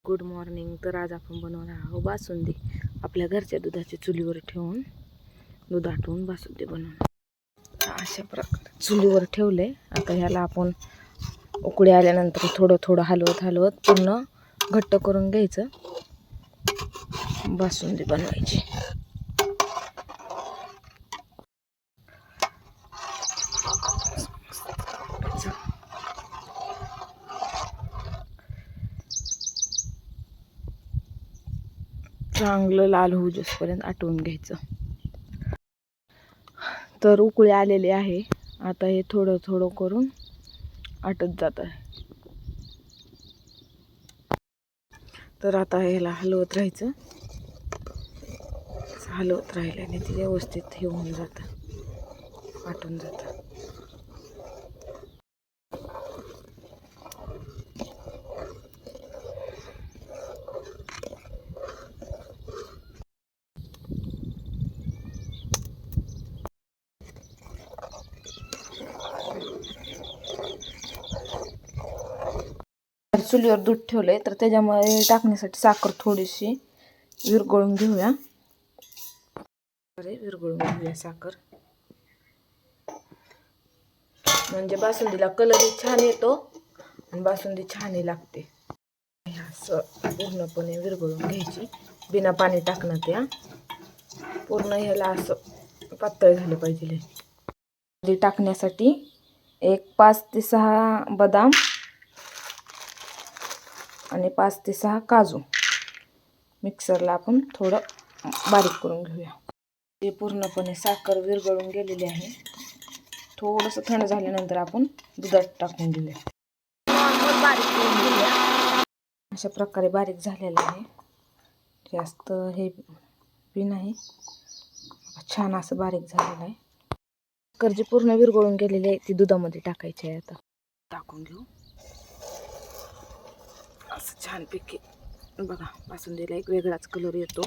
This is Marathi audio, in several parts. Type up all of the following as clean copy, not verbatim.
Good morning. तर आज आपण बनवणार आहोत बासुंदी. आपल्या घरच्या दुधाची चुलीवर ठेवून दूध आटवून बासुंदी बनवणार. अशा प्रकारे चुलीवर ठेवले. आता ह्याला आपण उकळी आल्यानंतर थोडं थोडं हलवत पूर्ण घट्ट करून घ्यायचं. बासुंदी बनवायची. चांगलं लाल होऊ जोपर्यंत आटवून घ्यायचं. तर उकळी आलेली आहे. आता हे थोडं थोडं करून आटत जात आहे. तर आता ह्याला हलवत राहायचं. हलवत राहिल्याने ते व्यवस्थित हे होऊन जातं, आटून जातं. चुलीवर दूध ठेवलंय तर त्याच्यामुळे टाकण्यासाठी साखर थोडीशी विरघळून घेऊया. विरघळून घेऊया साखर, म्हणजे बासुंदीला कलरही छान येतो आणि बासुंदी छानही लागते. असं पूर्णपणे विरघळून घ्यायची, बिना पाणी टाकणं. त्या पूर्ण ह्याला असं पातळ झालं पाहिजे. टाकण्यासाठी एक 5 ते 6 बदाम आणि 5 ते 6 काजू मिक्सरला आपण थोडं बारीक करून घेऊया. ते पूर्णपणे साखर विरघळून गेलेली आहे. थोडंसं थंड झाल्यानंतर आपण दुधात टाकून घेऊया. बारीक करून घेऊया. अशा प्रकारे बारीक झालेलं आहे. जास्त हे बी नाही, छान असं बारीक झालेलं आहे. साखर जी पूर्ण विरघळून गेलेली आहे ती दुधामध्ये टाकायची आहे. आता टाकून घेऊ. असं छानपैकी बघा, बासुंदीला एक वेगळाच कलर येतो.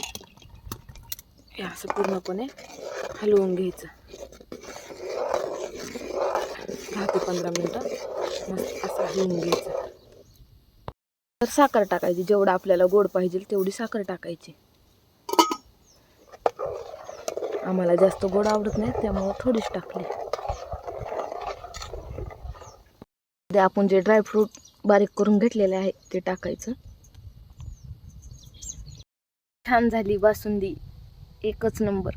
हे असं पूर्णपणे हलवून घ्यायचं. 10 ते 15 मिनटं मस्त असं हलवून घ्यायचं. तर साखर टाकायची, जेवढं आपल्याला गोड पाहिजे तेवढी साखर टाकायची. आम्हाला जास्त गोड आवडत नाही त्यामुळे थोडीच टाकली. ते आपण जे ड्रायफ्रूट बारीक करून घेतलेले आहे ते टाकायचं. छान झाली बासुंदी, एकच नंबर.